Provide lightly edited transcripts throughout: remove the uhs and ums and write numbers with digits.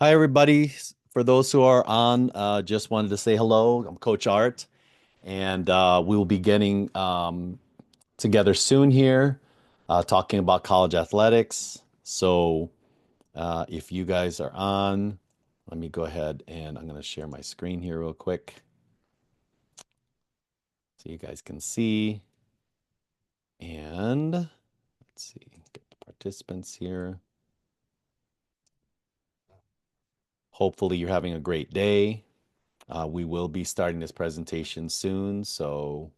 Hi, everybody. For those who are on, just wanted to say hello. I'm Coach Art, and we will be getting together soon here, talking about college athletics. So, if you guys are on, let me go ahead and I'm going to share my screen here real quick so you guys can see. And let's see, get the participants here. Hopefully, you're having a great day. We will be starting this presentation soon, so.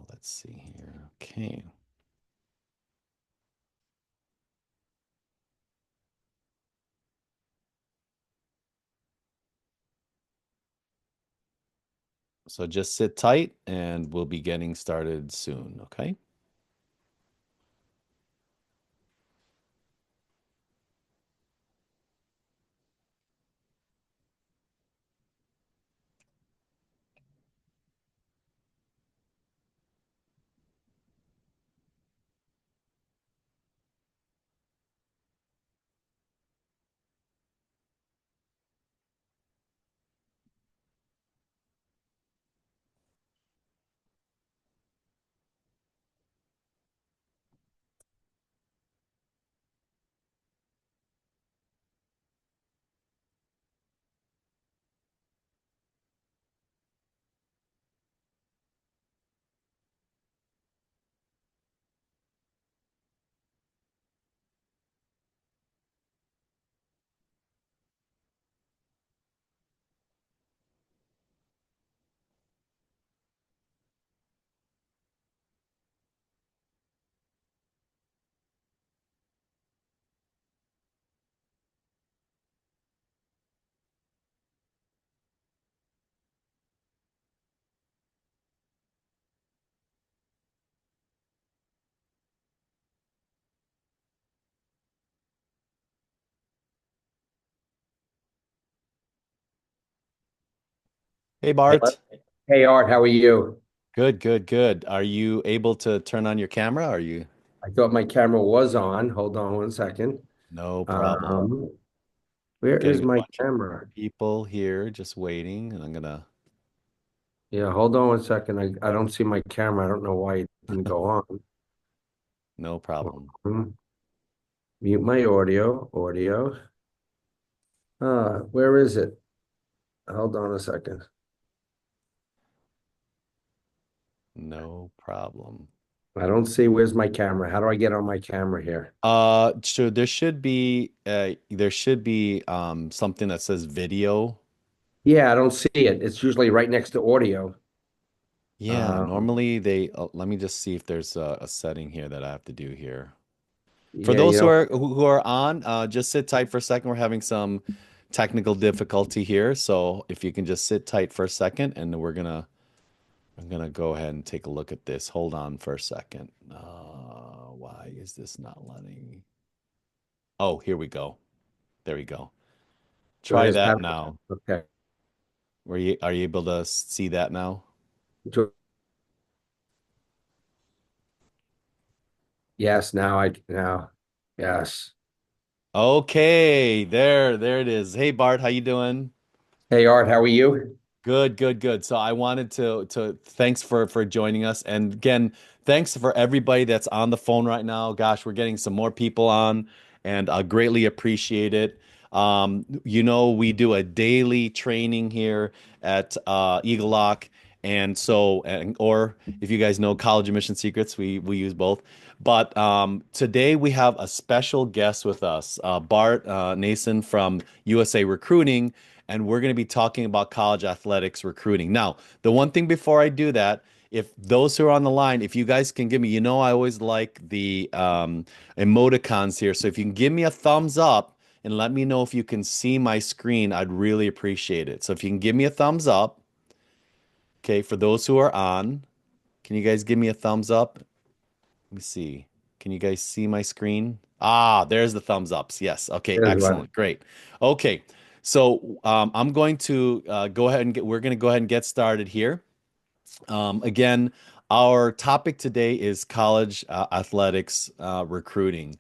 Let's see here. Okay. So just sit tight and we'll be getting started soon. Okay. Hey, Hey, Bart. hey, Art, how are you? Good, good, good. Are you able to turn on your camera? Are you? I thought my camera was on. Hold on one second. No problem. Um, where is Getting a my bunch of camera? people here just waiting, and I'm gonna. Yeah, hold on one second. I don't see my camera. I don't know why it didn't go on. No problem. Mute my audio. Audio. Where is it? Hold on a second. No problem. I don't see where's my camera. How do I get on my camera here? So there should be something that says video. Yeah, I don't see it. It's usually right next to audio. Yeah, Um, normally let me just see if there's a setting here that I have to do here. For yeah, those who are on, just sit tight for a second. We're having some technical difficulty here, so if you can just sit tight for a second, and I'm gonna go ahead and take a look at this. Hold on for a second. Why is this not letting? Oh, here we go. There we go. go Try ahead. that now. Okay. Are you able to see that now? Yes, now. Yes. Okay, there it is. Hey Bart, how you doing? Hey, Art, how are you? Good, good, good. So I wanted to thanks for joining us. And again, thanks for everybody that's on the phone right now. Gosh, we're getting some more people on and I greatly appreciate it. We do a daily training here at Eagle Lock. Or if you guys know College Admission Secrets, we use both. But today we have a special guest with us, Bart Mason from USA Recruiting, and we're going to be talking about college athletics recruiting. Now, the one thing before I do that, if those who are on the line, if you guys can give me, I always like the emoticons here. So if you can give me a thumbs up and let me know if you can see my screen, I'd really appreciate it. So if you can give me a thumbs up, okay, for those who are on, can you guys give me a thumbs up? Let me see. Can you guys see my screen? Ah, there's the thumbs ups. Yes. Okay. Here's what. Excellent. Great. Okay. So I'm going to we're going to go ahead and get started here. Again, our topic today is college athletics recruiting.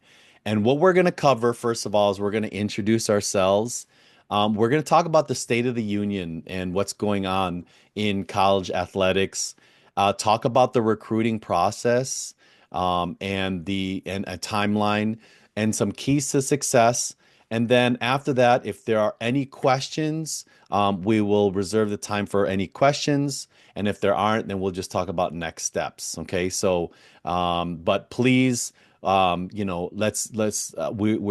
And what we're going to cover, first of all, is we're going to introduce ourselves. We're going to talk about the state of the union and what's going on in college athletics. Talk about the recruiting process, and a timeline and some keys to success. And then after that, if there are any questions, we will reserve the time for any questions. And if there aren't, then we'll just talk about next steps. Okay. So, but please, we're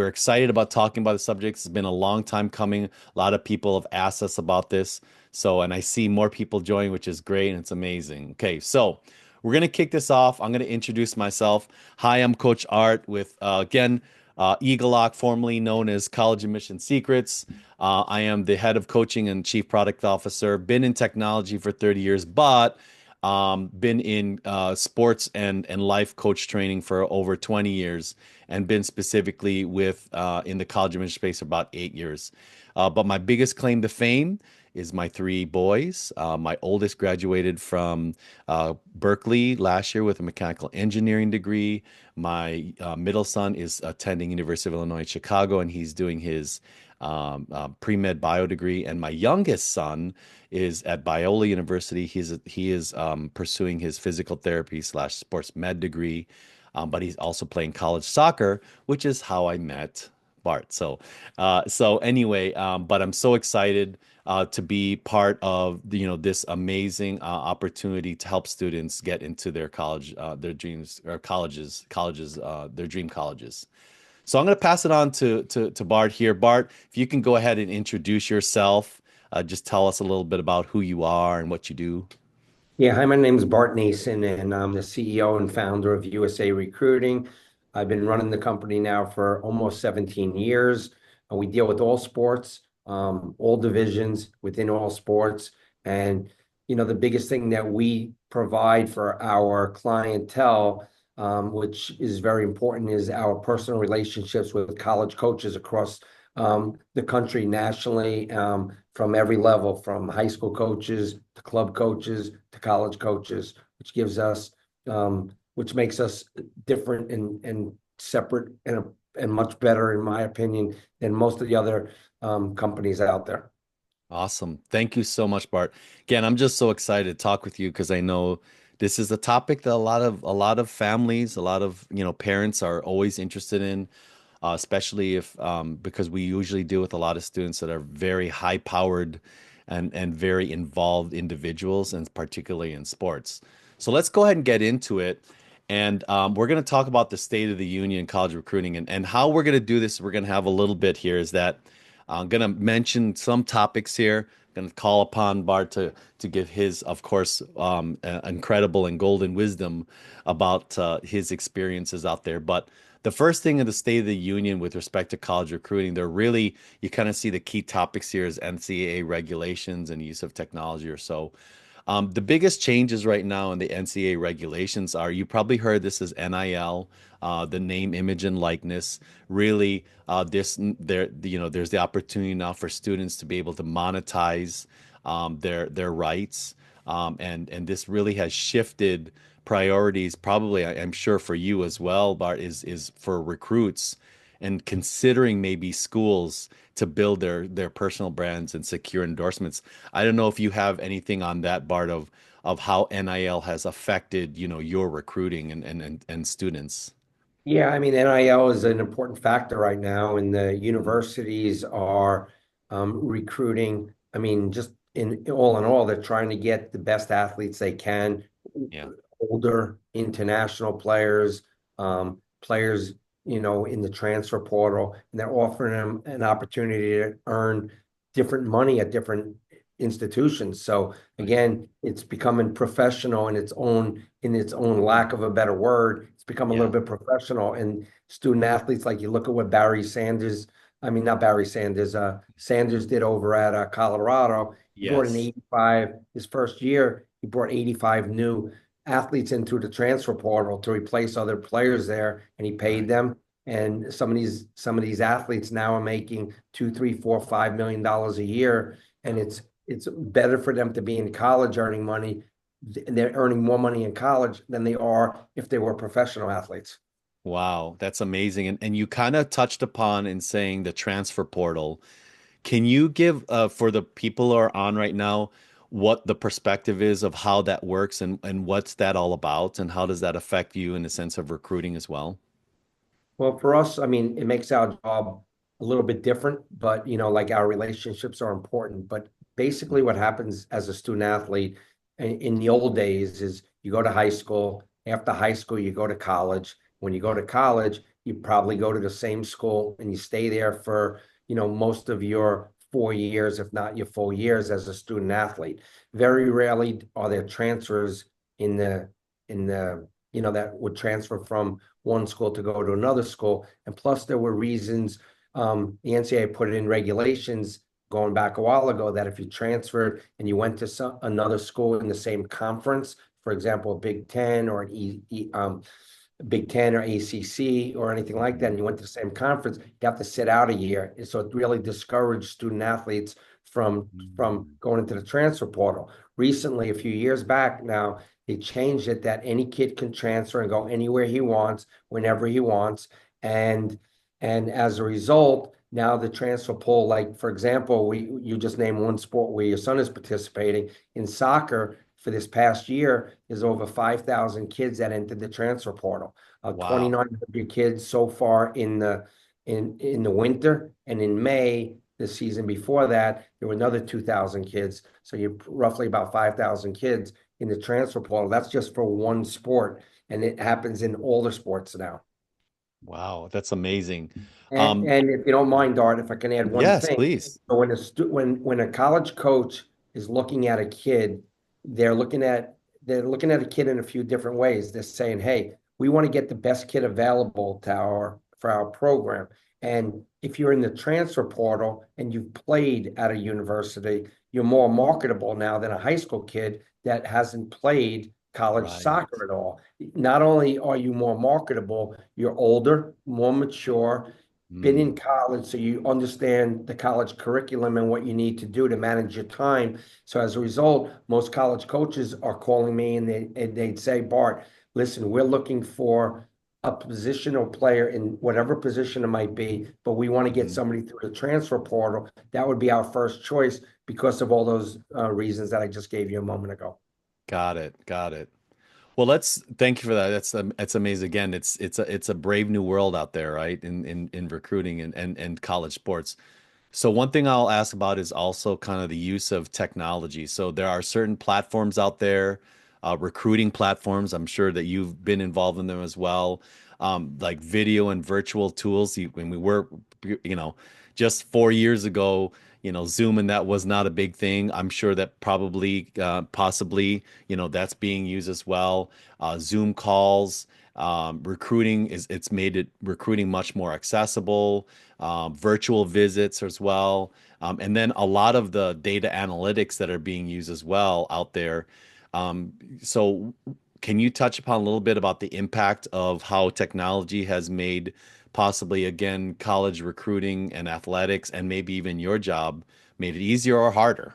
excited about talking about the subject. It's been a long time coming. A lot of people have asked us about this. So, and I see more people join, which is great and it's amazing. Okay. So, we're going to kick this off. I'm going to introduce myself. Hi, I'm Coach Art with, again, Eagle Lock, formerly known as College Admission Secrets. I am the head of coaching and chief product officer. Been in technology for 30 years, but been in sports and life coach training for over 20 years, and been specifically with in the college admission space for about 8 years. But my biggest claim to fame is my three boys. My oldest graduated from Berkeley last year with a mechanical engineering degree. My middle son is attending University of Illinois Chicago, and he's doing his pre-med bio degree. And my youngest son is at Biola University. He is pursuing his physical therapy slash sports med degree, but he's also playing college soccer, which is how I met Bart. So anyway, but I'm so excited to be part of this amazing opportunity to help students get into their college, their dreams or colleges, their dream colleges. So I'm going to pass it on to Bart here. Bart, if you can go ahead and introduce yourself, just tell us a little bit about who you are and what you do. Yeah, hi, my name is Bart Mason, and I'm the CEO and founder of USA Recruiting. I've been running the company now for almost 17 years. We deal with all sports, all divisions within all sports. And, the biggest thing that we provide for our clientele, which is very important, is our personal relationships with college coaches across the country nationally, from every level, from high school coaches to club coaches to college coaches, which makes us different and separate and much better, in my opinion, than most of the other companies out there. Awesome. Thank you so much, Bart. Again, I'm just so excited to talk with you because I know this is a topic that a lot of families, a lot of, parents are always interested in, especially if because we usually deal with a lot of students that are very high powered and very involved individuals, and particularly in sports. So let's go ahead and get into it. And we're going to talk about the state of the union, college recruiting, and how we're going to do this. We're going to have a little bit here is that I'm going to mention some topics here. Going to call upon Bart to give his, of course, incredible and golden wisdom about his experiences out there. But the first thing in the State of the Union with respect to college recruiting, they're really, you kind of see the key topics here is NCAA regulations and use of technology or so. The biggest changes right now in the NCAA regulations are, you probably heard this as NIL, the name, image, and likeness. Really, there's the opportunity now for students to be able to monetize their rights, and this really has shifted priorities. Probably, I'm sure for you as well, Bart, is for recruits and considering maybe schools to build their personal brands and secure endorsements. I don't know if you have anything on that, Bart, of how NIL has affected, your recruiting and students. Yeah, I mean, NIL is an important factor right now, and the universities are recruiting. I mean, just in all, they're trying to get the best athletes they can, Yeah. older international players, players, in the transfer portal, and they're offering them an opportunity to earn different money at different institutions. So Right. again, it's becoming professional in its own lack of a better word. It's become a little Yeah. bit professional. And student athletes, like you look at what Barry Sanders, I mean, not Barry Sanders, Sanders did over at Colorado. He brought in Yes. 85 his first year. He brought 85 new athletes into the transfer portal to replace other players there, and he paid Right. them. And some of these athletes now are making 2, 3, 4, $5 million a year, and it's better for them to be in college earning money. They're earning more money in college than they are if they were professional athletes. Wow, that's amazing. And you kind of touched upon in saying the transfer portal. Can you give for the people who are on right now what the perspective is of how that works and what's that all about and how does that affect you in the sense of recruiting as well? Well, for us, I mean, it makes our job a little bit different, but like our relationships are important. But basically, what happens as a student athlete in the old days is you go to high school. After high school, you go to college. When you go to college, you probably go to the same school and you stay there for, most of your 4 years, if not your full years as a student athlete. Very rarely are there transfers in the that would transfer from one school to go to another school. And plus, there were reasons the NCAA put it in regulations going back a while ago that if you transferred and you went to another school in the same conference, for example, a Big Ten or Big Ten or ACC or anything like that, Mhm. and you went to the same conference, you have to sit out a year. And so it really discouraged student athletes from Mm. going into the transfer portal. Recently, a few years back now, they changed it that any kid can transfer and go anywhere he wants, whenever he wants. And and as a result, now the transfer pool, like for example, you just named one sport where your son is participating in soccer. For this past year, there's over 5,000 kids that entered the transfer portal. Wow. 2,900 kids so far in the winter, and in May, the season before that, there were another 2,000 kids. So you're roughly about 5,000 kids in the transfer portal. That's just for one sport, and it happens in all the sports now. Wow, that's amazing. And Um, and if you don't mind, Art, if I can add one yes, thing, please. so when a college coach is looking at a kid, they're looking at they're looking at a kid in a few different ways. They're saying, "Hey, we want to get the best kid available to our for our program." And if you're in the transfer portal and you've played at a university, you're more marketable now than a high school kid that hasn't played college Right. soccer at all. Not only are you more marketable, you're older, more mature, been in Mm. college, so you understand the college curriculum and what you need to do to manage your time. So as a result, most college coaches are calling me and they'd say, Bart, listen, we're looking for a positional player in whatever position it might be, but we want to get Mhm. somebody through the transfer portal. That would be our first choice because of all those reasons that I just gave you a moment ago. Got it. Got it. Well, let's thank you for that. That's amazing. Again, it's a brave new world out there, right? In recruiting and college sports. So one thing I'll ask about is also kind of the use of technology. So there are certain platforms out there, recruiting platforms. I'm sure that you've been involved in them as well, like video and virtual tools. When we were, you know, just 4 years ago, Zoom and that was not a big thing. I'm sure that probably, possibly, that's being used as well. Zoom calls, recruiting it's made it recruiting much more accessible, virtual visits as well. And then a lot of the data analytics that are being used as well out there. Um, so, can you touch upon a little bit about the impact of how technology has made possibly, again, college recruiting and athletics, and maybe even your job, made it easier or harder?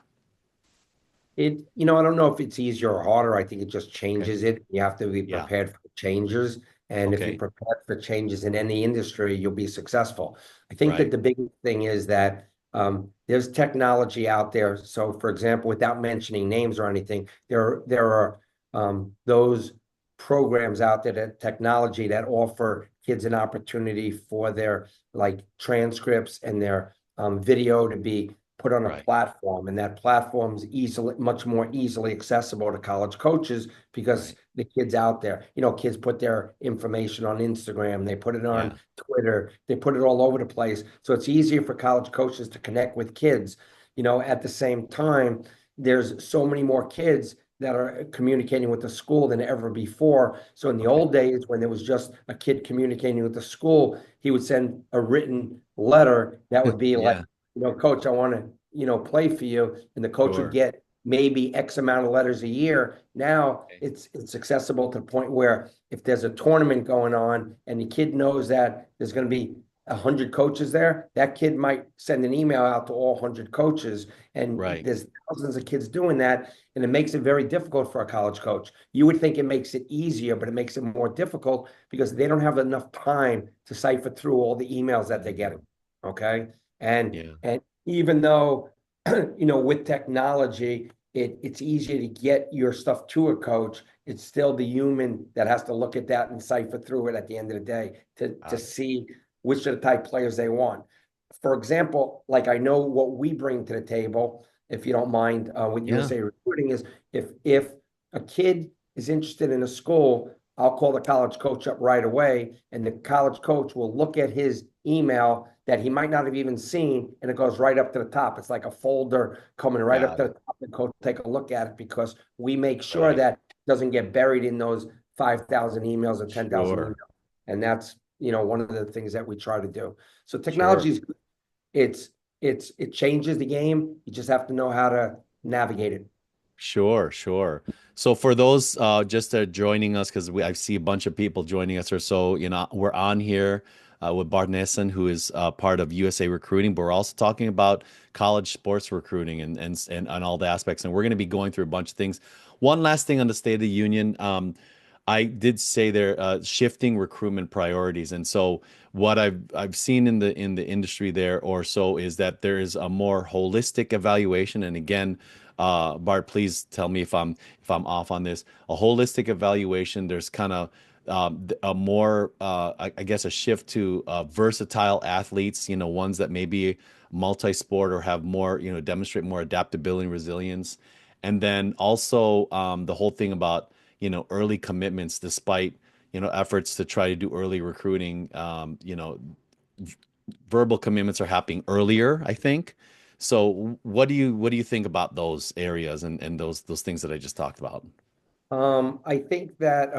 I don't know if it's easier or harder. I think it just Okay. changes it. You have to be Yeah. prepared for changes. And if you're Okay. prepared for changes in any industry, you'll be successful. I think that Right. the big thing is that there's technology out there. So, for example, without mentioning names or anything, there are those programs out there, that technology that offer kids an opportunity for their like transcripts and their video to be put on a Right. platform, and that platform is much more easily accessible to college coaches because Right. the kids out there, kids put their information on Instagram, they put it on Yeah. Twitter, they put it all over the place. So it's easier for college coaches to connect with kids. At the same time, there's so many more kids that are communicating with the school than ever before. So in the Okay. old days, when there was just a kid communicating with the school, he would send a written letter that would be like, Yeah. coach, I want to, play for you. And the coach would Sure. get maybe X amount of letters a year. Now Okay. it's accessible to the point where if there's a tournament going on and the kid knows that there's going to be 100 coaches there, that kid might send an email out to all 100 coaches, and Right. there's thousands of kids doing that, and it makes it very difficult for a college coach. You would think it makes it easier, but it makes it more difficult because they don't have enough time to cipher through all the emails that they're Mhm. getting. Okay. And Yeah. and even though with technology, it's easier to get your stuff to a coach, it's still the human that has to look at that and cipher through it at the end of the day to Got it. see which are the type players they want. For example, like I know what we bring to the table, if you don't mind, with Yeah. USA Recruiting is if a kid is interested in a school, I'll call the college coach up right away, and the college coach will look at his email that he might not have even seen, and it goes right up to the top. It's like a folder coming right up Got to the it. top, and coach take a look at it because we make sure Right. that it doesn't get buried in those 5,000 emails or 10,000 emails. Sure. And that's, one of the things that we try to do. So Sure. technology is it's it changes the game. You just have to know how to navigate it. Sure, sure. So for those just joining us, because I see a bunch of people joining us or so, we're on here with Bart Mason, who is part of USA Recruiting, but we're also talking about college sports recruiting and all the aspects. And we're going to be going through a bunch of things. One last thing on the State of the Union. I did say there shifting recruitment priorities, and so what I've seen in the industry there or so is that there is a more holistic evaluation. And again, Bart, please tell me if I'm off on this. A holistic evaluation. There's kind of a more, I guess, a shift to versatile athletes. Ones that may be multi-sport or have more, demonstrate more adaptability and resilience. And then also the whole thing about early commitments, despite efforts to try to do early recruiting. Verbal commitments are happening earlier, I think. So what do you think about those areas and those things that I just talked about? I think that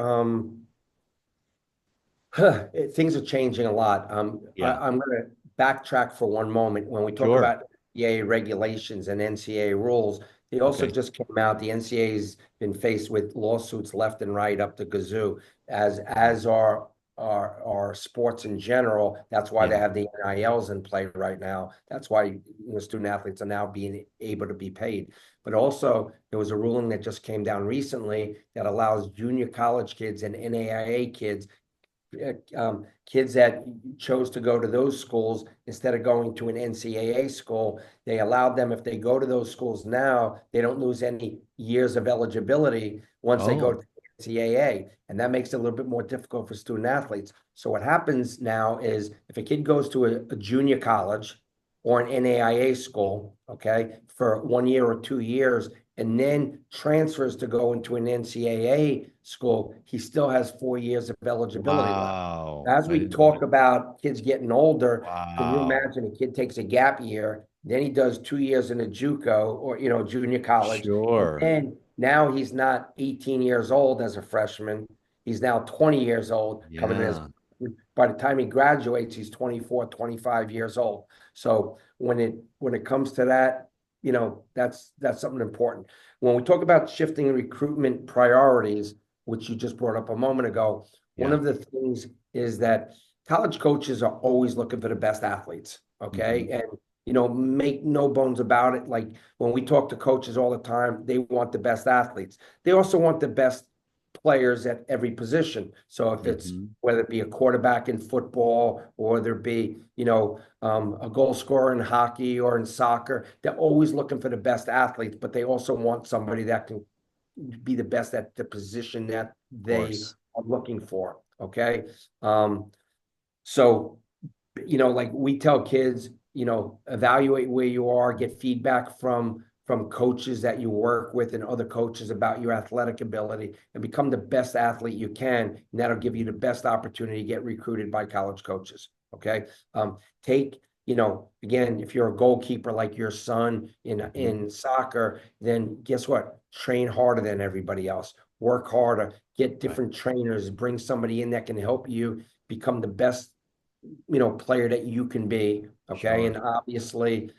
things are changing a lot. Yeah, I'm going to backtrack for one moment. When we talk sure. about NCAA regulations and NCAA rules, they also Okay. just came out. The NCAA's been faced with lawsuits left and right up the gazoo, as are sports in general. That's why they Yeah. have the NILs in play right now. That's why student athletes are now being able to be paid. But also, there was a ruling that just came down recently that allows junior college kids and NAIA kids kids that chose to go to those schools instead of going to an NCAA school, they allowed them, if they go to those schools now, they don't lose any years of eligibility once they go Oh, to NCAA. And that makes it a little bit more difficult for student athletes. So what happens now is if a kid goes to a junior college or an NAIA school, okay, for 1 year or 2 years, and then transfers to go into an NCAA school, he still has 4 years of eligibility left. wow. As I we didn't know talk that. about kids getting older, can you Wow. imagine a kid takes a gap year, then he does 2 years in a JUCO or junior college, and Sure. then now he's not 18 years old as a freshman. He's now 20 years old coming in as Yeah. by the time he graduates, he's 24, 25 years old. So when it comes to that, that's something important. When we talk about shifting recruitment priorities, which you just brought up a moment ago, one Yeah. of the things is that college coaches are always looking for the best athletes. Hmm. Okay. And make no bones about it. Like when we talk to coaches all the time, they want the best athletes. They also want the best players at every position. So if it's Hmm. whether it be a quarterback in football or there be, a goal scorer in hockey or in soccer, they're always looking for the best athletes, but they also want somebody that can be the best at the position that Of they course. are looking for. Okay. Um, so like we tell kids, evaluate where you are, get feedback from coaches that you work with and other coaches about your athletic ability and become the best athlete you can. And that'll give you the best opportunity to get recruited by college coaches. Okay. Take, again, if you're a goalkeeper like your son Hmm. in soccer, then guess what? Train harder than everybody else. Work harder, get Right. different trainers, bring somebody in that can help you become the best player that you can be. Okay. Sure. And obviously,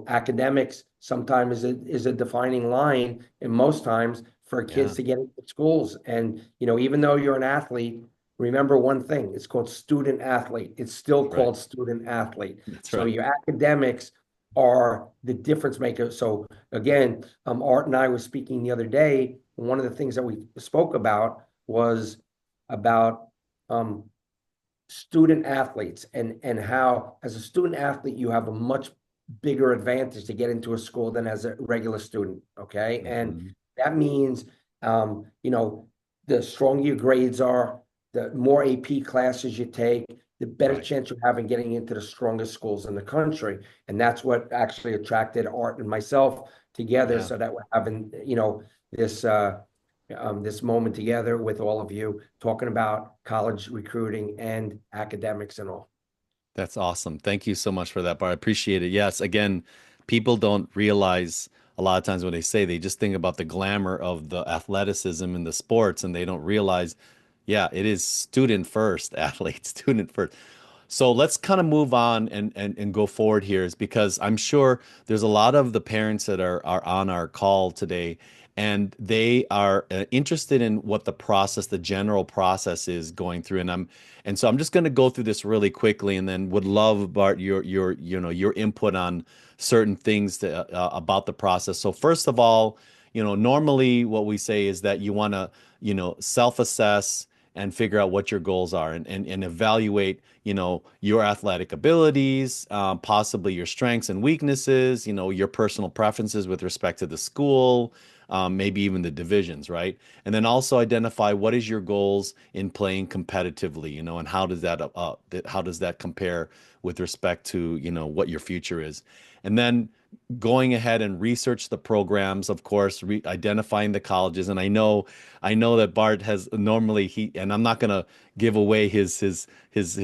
academics sometimes is a defining line, and most times for kids Yeah. to get into schools. And, even though you're an athlete, remember one thing, it's called student athlete. It's still That's right. called student athlete. That's So right. your academics are the difference maker. So again, Art and I were speaking the other day. One of the things that we spoke about was about um, student athletes and how as a student athlete you have a much bigger advantage to get into a school than as a regular student. Okay, and Mhm. that means you know, the stronger your grades are, the more AP classes you take, the better Right. chance you have in getting into the strongest schools in the country. And that's what actually attracted Art and myself together, Yeah. so that we're having, you know, this this moment together with all of you talking about college recruiting and academics and all. That's awesome. Thank you so much for that, Bart. I appreciate it. Yes, again, people don't realize a lot of times when they say they just think about the glamour of the athleticism in the sports and they don't realize, yeah, it is student first, athlete, student first. So let's kind of move on and go forward here is because I'm sure there's a lot of the parents that are on our call today and they are interested in what the process, the general process is going through. And so I'm just going to go through this really quickly and then would love Bart your your input on certain things about the process. So first of all, normally what we say is that you want to, self-assess and figure out what your goals are and evaluate, your athletic abilities, possibly your strengths and weaknesses, your personal preferences with respect to the school, maybe even the divisions, right? And then also identify what is your goals in playing competitively, and how does that compare with respect to, what your future is. And then going ahead and research the programs, of course, identifying the colleges. And I know that Bart has normally and I'm not gonna give away his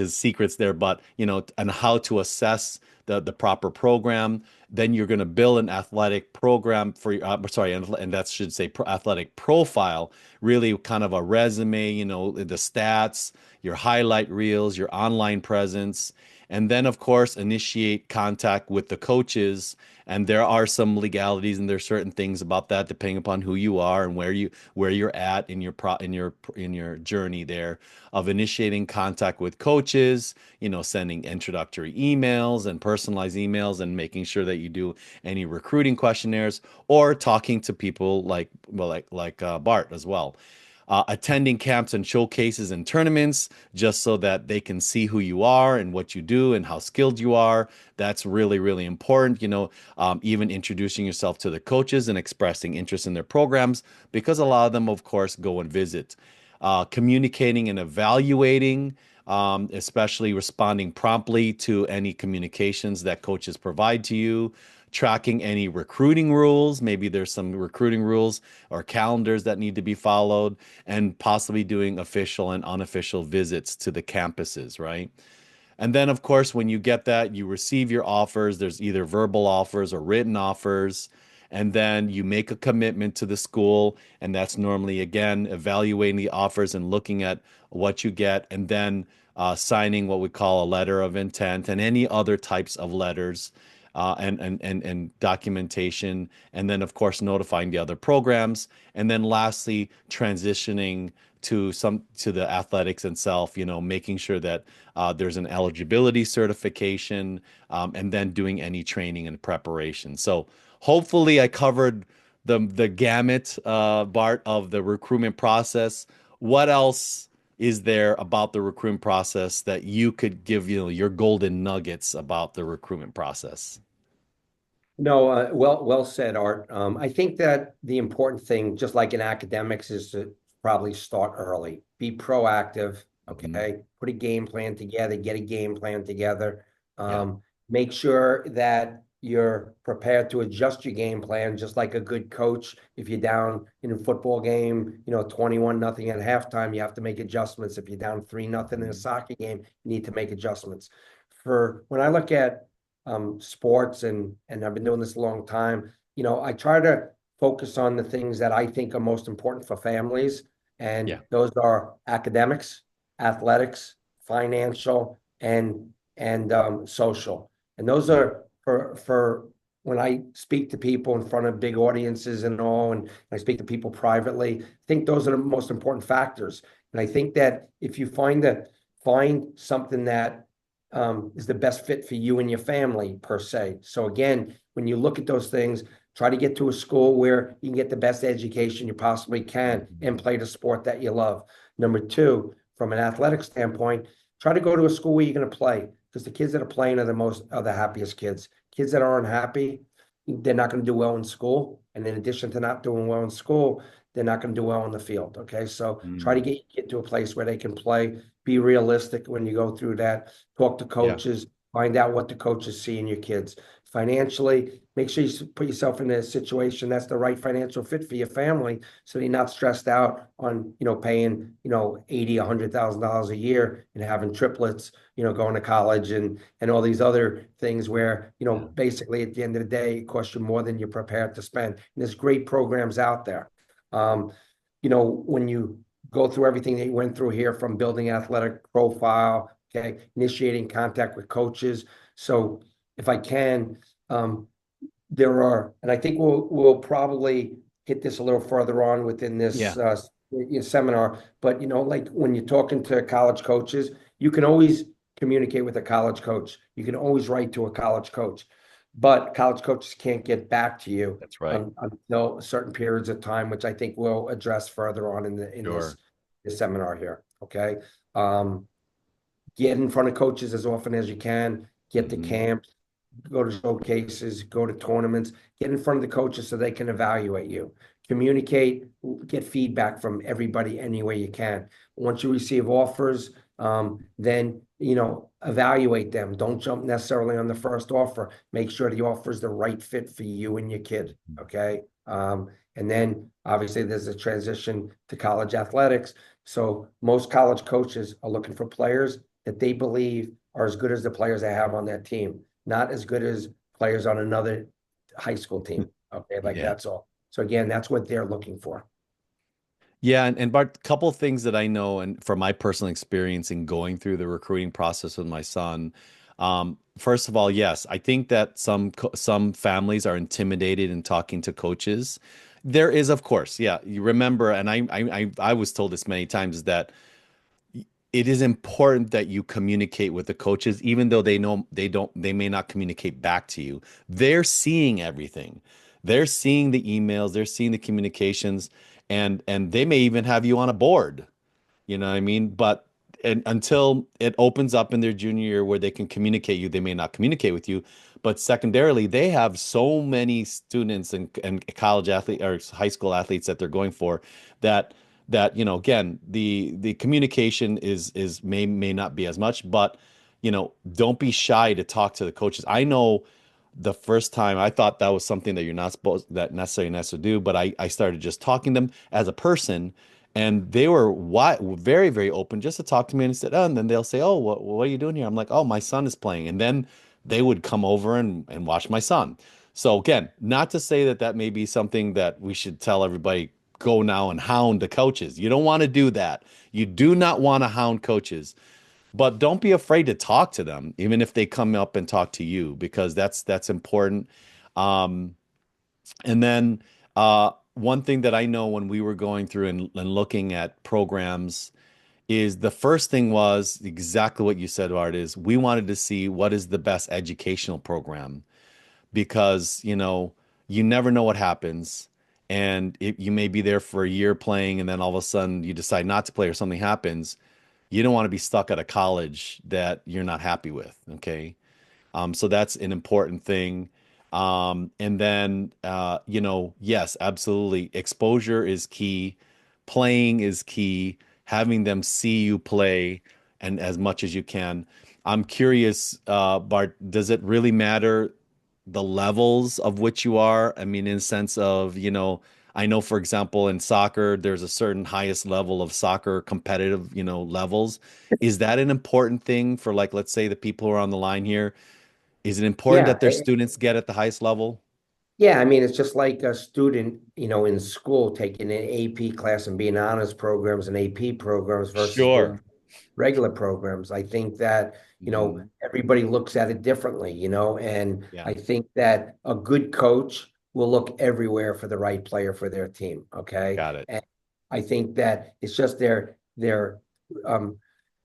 secrets there, but and how to assess the proper program. Then you're going to build an athletic program for your, sorry, and that should say athletic profile, really kind of a resume, the stats, your highlight reels, your online presence, and then of course initiate contact with the coaches. And there are some legalities and there's certain things about that depending upon who you are and where you're at in your journey there of initiating contact with coaches, sending introductory emails and personalized emails and making sure that you do any recruiting questionnaires or talking to people like, well, like Bart as well. Attending camps and showcases and tournaments just so that they can see who you are and what you do and how skilled you are. That's really, really important. Even introducing yourself to the coaches and expressing interest in their programs because a lot of them, of course, go and visit. Communicating and evaluating, especially responding promptly to any communications that coaches provide to you, tracking any recruiting rules. Maybe there's some recruiting rules or calendars that need to be followed, and possibly doing official and unofficial visits to the campuses, right? And then, of course, when you get that, you receive your offers. There's either verbal offers or written offers. And then you make a commitment to the school. And that's normally, again, evaluating the offers and looking at what you get. And then signing what we call a letter of intent and any other types of letters and documentation. And then, of course, notifying the other programs. And then lastly, transitioning to the athletics itself, making sure that there's an eligibility certification, and then doing any training and preparation. So hopefully I covered the gamut, Bart, of the recruitment process. What else is there about the recruitment process that you could give, your golden nuggets about the recruitment process? No, well said, Art. I think that the important thing, just like in academics, is to probably start early, be proactive. Mhm. Okay, put a game plan together, get a game plan together. Yeah. Make sure that you're prepared to adjust your game plan, just like a good coach. If you're down in a football game, 21-0 at halftime, you have to make adjustments. If you're down 3-0 in a Mhm. soccer game, you need to make adjustments. For when I look at sports and I've been doing this a long time. I try to focus on the things that I think are most important for families, and Yeah. those are academics, athletics, financial, and social. And those Yeah. are for when I speak to people in front of big audiences and all, and I speak to people privately, I think those are the most important factors. And I think that if you find something that is the best fit for you and your family per se. So again, when you look at those things, try to get to a school where you can get the best education you possibly can and play the sport that you love. Number two, from an athletic standpoint, try to go to a school where you're going to play because the kids that are playing are the happiest kids. Kids that are unhappy, they're not going to do well in school. And in addition to not doing well in school, they're not going to do well on the field. Okay. So try to Mm, get your kid to a place where they can play, be realistic when you go through that, talk to yeah. coaches, find out what the coaches see in your kids. Financially, make sure you put yourself in a situation that's the right financial fit for your family so you're not stressed out on, paying, 80, $100,000 a year and having triplets, going to college and all these other things where, Yeah. basically at the end of the day, it costs you more than you're prepared to spend. And there's great programs out there. Um, when you go through everything that you went through here from building athletic profile, okay, initiating contact with coaches. So if I can, um, and I think we'll probably hit this a little further on within Yeah. this seminar. But like when you're talking to college coaches, you can always communicate with a college coach. You can always write to a college coach, but college coaches can't get back to you That's right. until certain periods of time, which I think we'll address further on in Sure. this seminar here. Okay. Um, get in front of coaches as often as you can. Get to Hmm. camps, go to showcases, go to tournaments, get in front of the coaches so they can evaluate you. Communicate, get feedback from everybody any way you can. Once you receive offers, then evaluate them. Don't jump necessarily on the first offer. Make sure the offer is the right fit for you and your kid. Okay. And then obviously there's a transition to college athletics. So most college coaches are looking for players that they believe are as good as the players they have on that team, not as good as players on another high school team. Okay, like Yeah. that's all. So again, that's what they're looking for. Yeah, and Bart, couple things that I know, and from my personal experience in going through the recruiting process with my son. First of all, yes, I think that some families are intimidated in talking to coaches. There is, of course, yeah. You remember, and I was told this many times, is that it is important that you communicate with the coaches, even though they may not communicate back to you. They're seeing everything. They're seeing the emails, they're seeing the communications, and they may even have you on a board. You know what I mean? But until it opens up in their junior year where they can communicate you, they may not communicate with you. But secondarily, they have so many students and college athlete or high school athletes that they're going for that again, the communication is may not be as much, but don't be shy to talk to the coaches. I know the first time I thought that was something that you're not supposed that necessarily necessary to do, but I started just talking to them as a person, and they were very, very open just to talk to me and said, oh, and then they'll say, oh, what are you doing here? I'm like, oh, my son is playing. And then they would come over and watch my son. So again, not to say that that may be something that we should tell everybody, go now and hound the coaches. You don't want to do that. You do not want to hound coaches, but don't be afraid to talk to them, even if they come up and talk to you, because that's important. Um, and then one thing that I know when we were going through and looking at programs is the first thing was exactly what you said, Art, is we wanted to see what is the best educational program because, you never know what happens. And you may be there for a year playing, and then all of a sudden you decide not to play or something happens. You don't want to be stuck at a college that you're not happy with. Okay. So that's an important thing. And then, yes, absolutely. Exposure is key. Playing is key. Having them see you play and as much as you can. I'm curious, Bart, does it really matter the levels of which you are? I mean, in the sense of, I know, for example, in soccer, there's a certain highest level of soccer competitive, levels. Is that an important thing for, like, let's say the people who are on the line here? Is it important Yeah, that their students get at the highest level? yeah. I mean, it's just like a student, in school taking an AP class and being honors programs and AP programs versus doing Sure. regular programs. I think that, Hmm. everybody looks at it differently, and Yeah, I think that a good coach will look everywhere for the right player for their team. Okay. got it. And I think that it's just they're um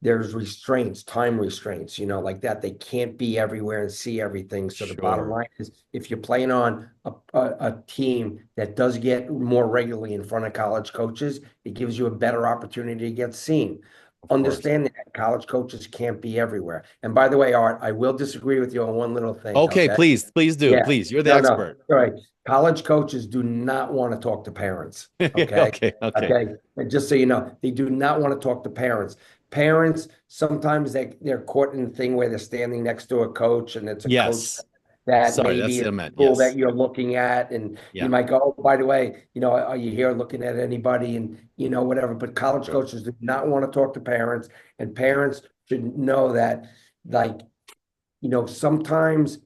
there's restraints, time restraints, like that. They can't be everywhere and see everything. So the bottom Sure. line is, if you're playing on a team that does get more regularly in front of college coaches, it gives you a better opportunity to get seen. Of course. Understand that college coaches can't be everywhere. And by the way, Art, I will disagree with you on one little thing, Okay, okay? please, please do. Yeah. Please, you're the No, no. expert. All right. College coaches do not want to talk to parents. Okay. Okay, okay. Okay. And just so you know, they do not want to talk to parents. Parents, sometimes they're caught in the thing where they're standing next to a coach, and it's a coach Yes. that Sorry, that's maybe what is I the meant. school that Yes. you're looking at. And you Yeah. might go, oh, by the way, are you here looking at anybody? And, whatever. But college Sure. coaches do not want to talk to parents. And parents should know that, like, sometimes,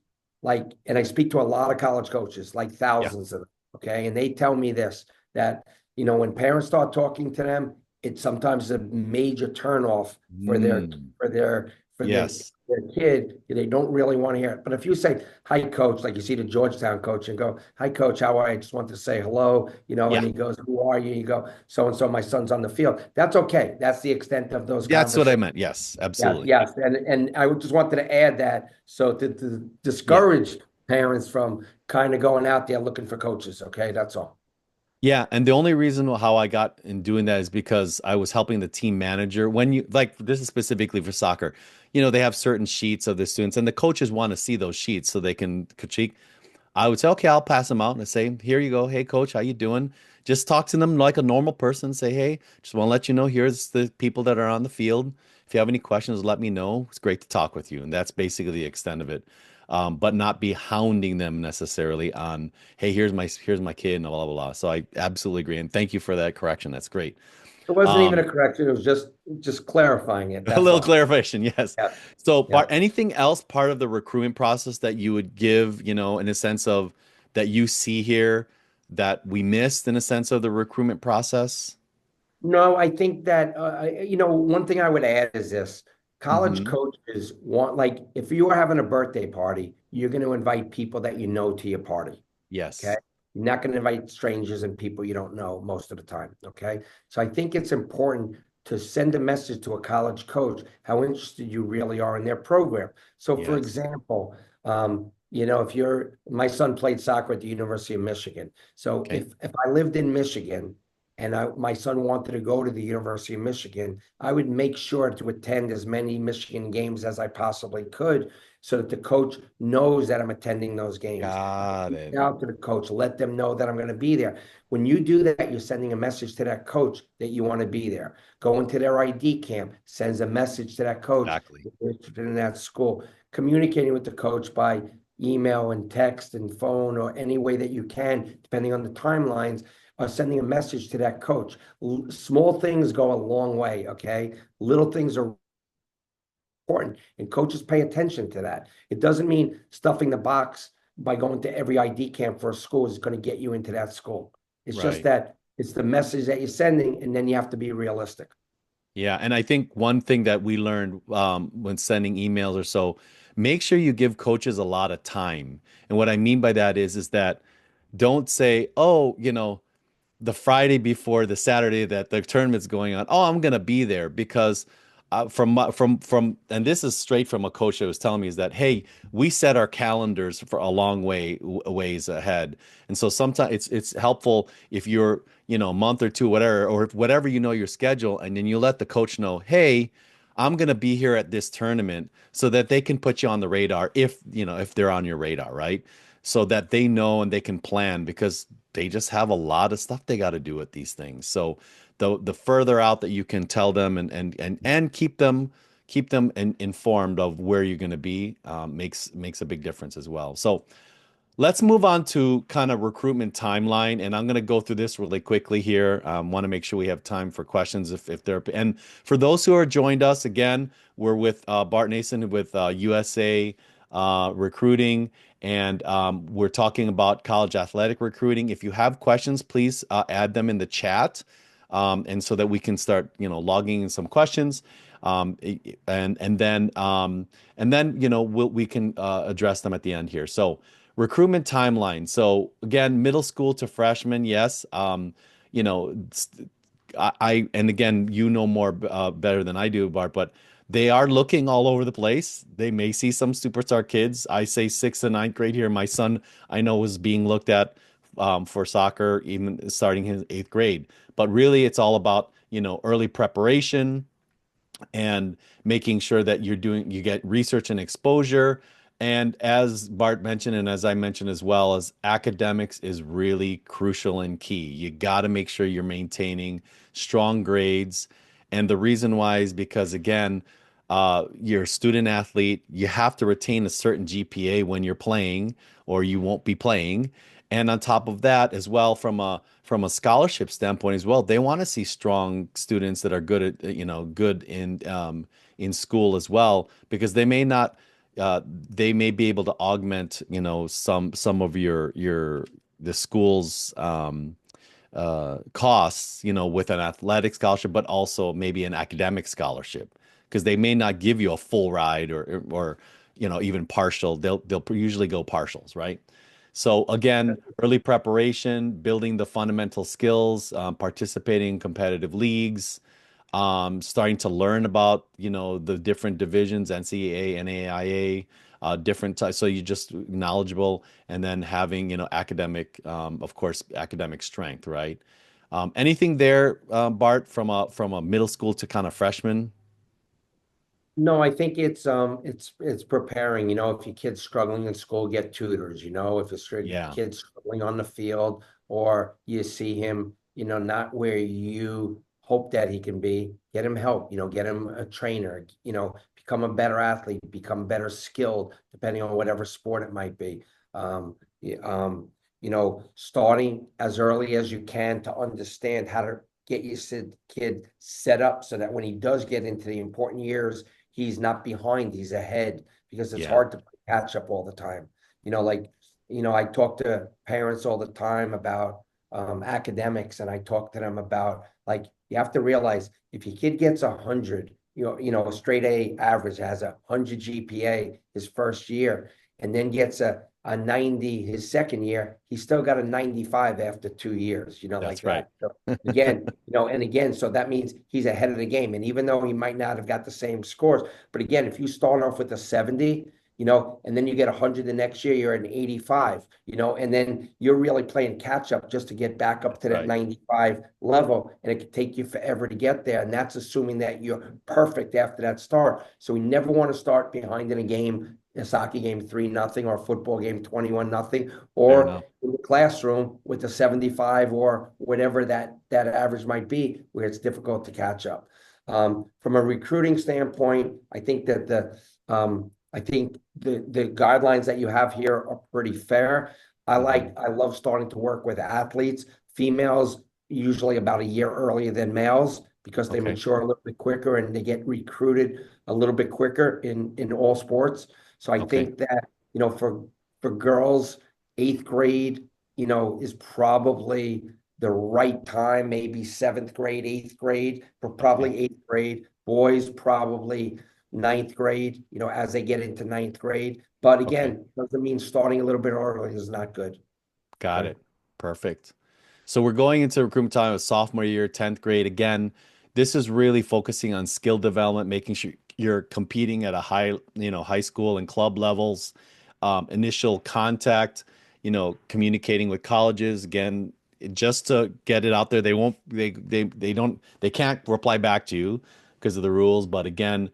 like, and I speak to a lot of college coaches, like Yeah. thousands of them, okay? And they tell me this, that, when parents start talking to them, it's sometimes a major turnoff for their, Mm, for their, for their, yes. their kid. They don't really want to hear it. But if you say, hi, coach, like you see the Georgetown coach and go, hi, coach, how are you? I just want to say hello, and Yeah. he goes, who are you? You go, so and so, my son's on the field. That's okay. That's the extent of those That's what I conversations. meant. Yes, Yes, absolutely. yes, and I just wanted to add that, so to Yeah. discourage parents from kind of going out there looking for coaches. Okay, that's all. Yeah, and the only reason how I got in doing that is because I was helping the team manager. When you like, this is specifically for soccer, they have certain sheets of the students, and the coaches want to see those sheets so they can critique. I would say, okay, I'll pass them out and say, here you go. Hey, coach, how you doing? Just talk to them like a normal person. Say, hey, just want to let you know, here's the people that are on the field. If you have any questions, let me know. It's great to talk with you. And that's basically the extent of it. But not be hounding them necessarily on, hey, here's my kid and blah, blah, blah. So I absolutely agree. And thank you for that correction. That's great. It wasn't even a Um, correction. It was just clarifying it. a That's little all. clarification, yes. Yeah, So, yeah. Bart, anything else part of the recruitment process that you would give, in a sense of that you see here that we missed in a sense of the recruitment process? No, I think that one thing I would add is this: college Hmm. coaches want, like, if you are having a birthday party, you're going to invite people that you know to your party. Okay. Yes. You're not going to invite strangers and people you don't know most of the time. Okay. So I think it's important to send a message to a college coach how interested you really are in their program. So, for Yes. example, if my son played soccer at the University of Michigan. So Okay. if I lived in Michigan and my son wanted to go to the University of Michigan, I would make sure to attend as many Michigan games as I possibly could, so that the coach knows that I'm attending those games. Got Reach it. out to the coach, let them know that I'm going to be there. When you do that, you're sending a message to that coach that you want to be there. Going to their ID camp sends a message to that coach Exactly. that you're interested in that school. Communicating with the coach by email and text and phone, or any way that you can, depending on the timelines, or sending a message to that coach. Small things go a long way, okay? Little things are important, and coaches pay attention to that. It doesn't mean stuffing the box by going to every ID camp for a school is going to get you into that school. It's just Right. that it's the message that you're sending, and then you have to be realistic. Yeah, and I think one thing that we learned when sending emails or so, make sure you give coaches a lot of time. And what I mean by that is that don't say, oh, the Friday before the Saturday that the tournament's going on, oh, I'm gonna be there because and this is straight from a coach that was telling me is that hey, we set our calendars for a long ways ahead, and so sometimes it's helpful if you're a month or two whatever or if whatever your schedule, and then you let the coach know, hey, I'm gonna be here at this tournament so that they can put you on the radar if they're on your radar, right? So that they know and they can plan because they just have a lot of stuff they got to do with these things. So the further out that you can tell them and keep them informed of where you're going to be makes a big difference as well. So let's move on to kind of recruitment timeline, and I'm going to go through this really quickly here. Want to make sure we have time for questions if there. And for those who are joined us again, we're with Bart Nason with USA Recruiting, and we're talking about college athletic recruiting. If you have questions, please add them in the chat, and so that we can start, logging in some questions. And then we can address them at the end here. So recruitment timeline. So again, middle school to freshman, yes. You know, and again, you know more better than I do, Bart, but they are looking all over the place. They may see some superstar kids. I say sixth and ninth grade here. My son, I know, was being looked at for soccer, even starting his eighth grade. But really, it's all about, early preparation and making sure that you get research and exposure. And as Bart mentioned, and as I mentioned as well, as academics is really crucial and key. You got to make sure you're maintaining strong grades. And the reason why is because, again, you're a student athlete, you have to retain a certain GPA when you're playing, or you won't be playing. And on top of that, as well, from a scholarship standpoint as well, they want to see strong students that are good at, good in school as well, because they may be able to augment, some of the school's costs, with an athletic scholarship, but also maybe an academic scholarship, because they may not give you a full ride, or even partial. They'll usually go partials, right? So again, early preparation, building the fundamental skills, participating in competitive leagues, starting to learn about, the different divisions, NCAA, NAIA, different types. So you're just knowledgeable, and then having, academic, of course, academic strength, right? Anything there, Bart, from a middle school to kind of freshman? No, I think it's preparing. If your kid's struggling in school, get tutors. If Yeah, kid's struggling on the field, or you see him, not where you hope that he can be, get him help. Get him a trainer. Become a better athlete, become better skilled, depending on whatever sport it might be. Starting as early as you can to understand how to get your kid set up so that when he does get into the important years, he's not behind, he's ahead, because it's yeah, hard to catch up all the time. Like, I talk to parents all the time about academics, and I talk to them about, like, you have to realize if your kid gets 100, a straight A average, has 100 GPA his first year, and then gets a 90 his second year, he's still got a 95 after 2 years, like that's right. that. So again, and again, so that means he's ahead of the game. And even though he might not have got the same scores, but again, if you start off with a 70, and then you get 100 the next year, you're at an 85, and then you're really playing catch up just to get back up That's to that right. 95 level. And it could take you forever to get there. And that's assuming that you're perfect after that start. So we never want to start behind in a game, a soccer game 3-0, or a football game 21-0, Fair or enough. in the classroom with a 75 or whatever that average might be, where it's difficult to catch up. From a recruiting standpoint, I think that the guidelines that you have here are pretty fair. Hmm. I love starting to work with athletes, females usually about a year earlier than males, because they Okay. mature a little bit quicker and they get recruited a little bit quicker in all sports. So I Okay. think that, for girls, eighth grade, is probably the right time, maybe seventh grade, eighth grade, but Okay. probably eighth grade. Boys, probably ninth grade, as they get into ninth grade. But Okay. again, doesn't mean starting a little bit early is not good. Got Okay. it. Perfect. So we're going into recruitment time of sophomore year, 10th grade. Again, this is really focusing on skill development, making sure you're competing at a high school and club levels, initial contact, communicating with colleges. Again, just to get it out there. They can't reply back to you because of the rules. But again,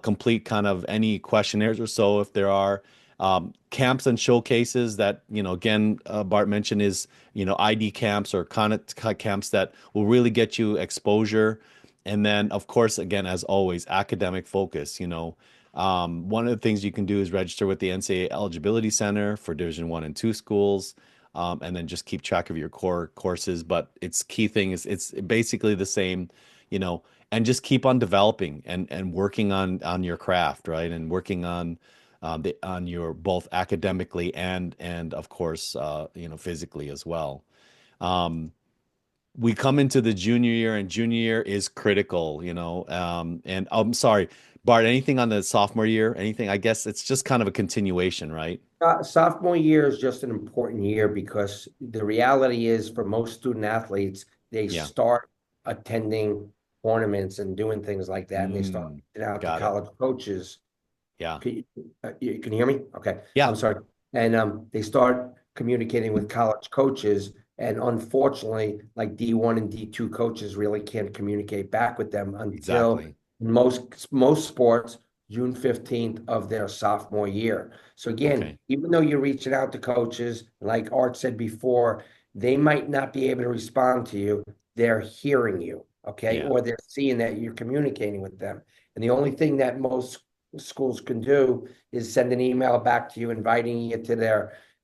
complete kind of any questionnaires or so if there are. Camps and showcases that, again, Bart mentioned is, ID camps or kind of camps that will really get you exposure. And then, of course, again, as always, academic focus. One of the things you can do is register with the NCAA Eligibility Center for Division One and Two schools, and then just keep track of your core courses. But its key thing is it's basically the same, you know, and just keep on developing and working on your craft, right? And working on your both academically and of course, physically as well. Um, we come into the junior year, and junior year is critical, and I'm sorry, Bart, anything on the sophomore year? Anything? I guess it's just kind of a continuation, right? Sophomore year is just an important year because the reality is, for most student athletes, they Yeah. start attending tournaments and doing things like that. And they start Mm, reaching out to got it. college coaches. Yeah. You can hear me? Okay. Yeah. I'm sorry. And they start communicating with college coaches. And unfortunately, like D1 and D2 coaches really can't communicate back with them until Exactly. most sports, June 15th of their sophomore year. So again, Okay. even though you're reaching out to coaches, like Art said before, they might not be able to respond to you. They're hearing you, okay? Yeah. Or they're seeing that you're communicating with them. And the only thing that most schools can do is send an email back to you inviting you to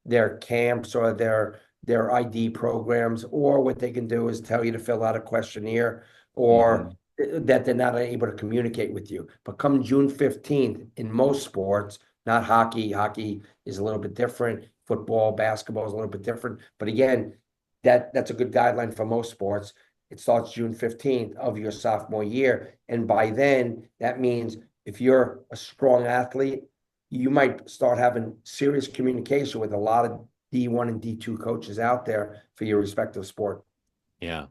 their camps or their ID programs, or what they can do is tell you to fill out a questionnaire or Hmm. that they're not able to communicate with you. But come June 15th, in most sports, not hockey, hockey is a little bit different, football, basketball is a little bit different. But again, that's a good guideline for most sports. It starts June 15th of your sophomore year. And by then, that means if you're a strong athlete, you might start having serious communication with a lot of D1 and D2 coaches out there for your respective sport. Yeah.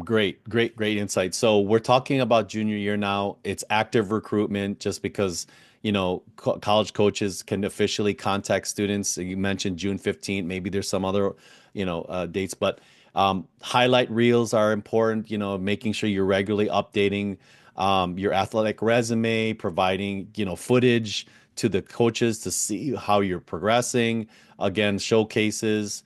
Great insight. So we're talking about junior year now. It's active recruitment just because, college coaches can officially contact students. You mentioned June 15th. Maybe there's some other, dates, but highlight reels are important, making sure you're regularly updating your athletic resume, providing, footage to the coaches to see how you're progressing. Again, showcases.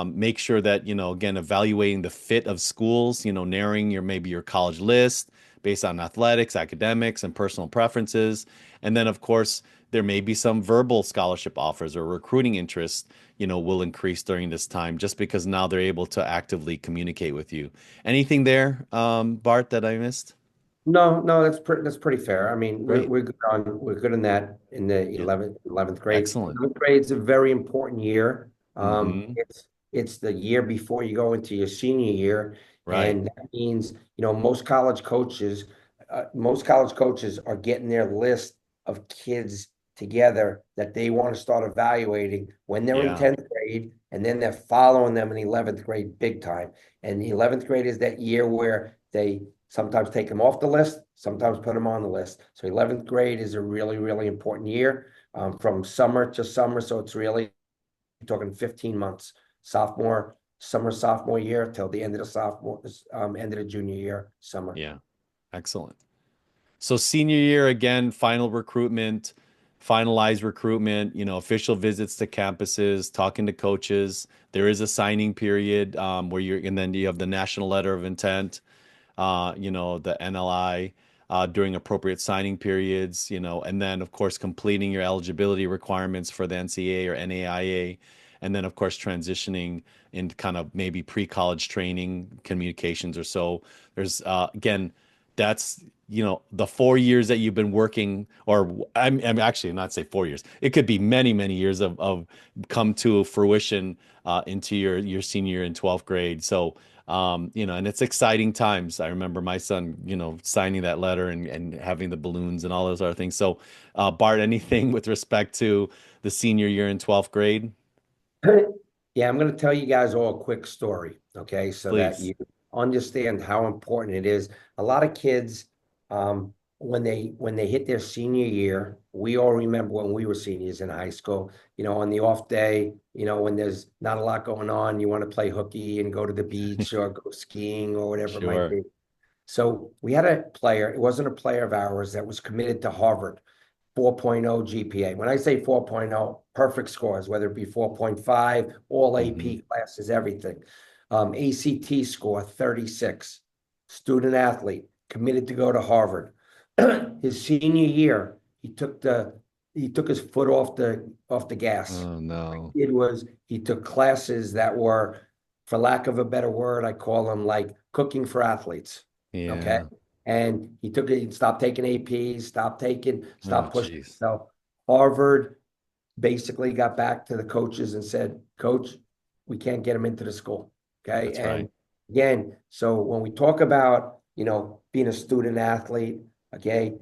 Make sure that, again, evaluating the fit of schools, narrowing maybe your college list based on athletics, academics, and personal preferences. And then, of course, there may be some verbal scholarship offers or recruiting interest, will increase during this time just because now they're able to actively communicate with you. Anything there, Bart, that I missed? No, no, that's pretty fair. I mean, we're Great. we're good on we're good in that in the Yeah. 11th grade. Excellent. 11th grade is a very important year. Hmm. It's the year before you go into your senior year, Right. and that means, most college coaches are getting their list of kids together that they want to start evaluating when they're in Yeah. 10th grade, and then they're following them in 11th grade big time. And the 11th grade is that year where they sometimes take them off the list, sometimes put them on the list. So 11th grade is a really, really important year, from summer to summer. So it's really talking 15 months, sophomore year till the end of the end of the junior year, summer. Yeah. Excellent. So senior year again, final recruitment, finalized recruitment, official visits to campuses, talking to coaches. There is a signing period where and then you have the national letter of intent, the NLI during appropriate signing periods, and then of course completing your eligibility requirements for the NCAA or NAIA, and then of course transitioning into kind of maybe pre-college training, communications or so. There's again, that's the 4 years that you've been working, or I'm actually not say 4 years. It could be many years of come to fruition into your senior year in 12th grade. So and it's exciting times. I remember my son, signing that letter and having the balloons and all those other things. So, Bart, anything with respect to the senior year in 12th grade? Yeah, I'm going to tell you guys all a quick story, okay, so that Please. you understand how important it is. A lot of kids, when they hit their senior year, we all remember when we were seniors in high school. On the off day, when there's not a lot going on, you want to play hooky and go to the beach or go skiing or whatever it might Sure. be. So we had a player. It wasn't a player of ours that was committed to Harvard. 4.0 GPA. When I say 4.0, perfect scores, whether it be 4.5, all Hmm. AP classes, everything. ACT score 36. Student athlete, committed to go to Harvard. His senior year, he took his foot off the gas. Oh no. He took classes that were, for lack of a better word, I call them like cooking for athletes. Okay. Yeah. And he stopped taking APs, Oh, stopped pushing geez. himself. Harvard basically got back to the coaches and said, Coach, we can't get him into the school. Okay. That's right. And again, so when we talk about, being a student athlete, okay,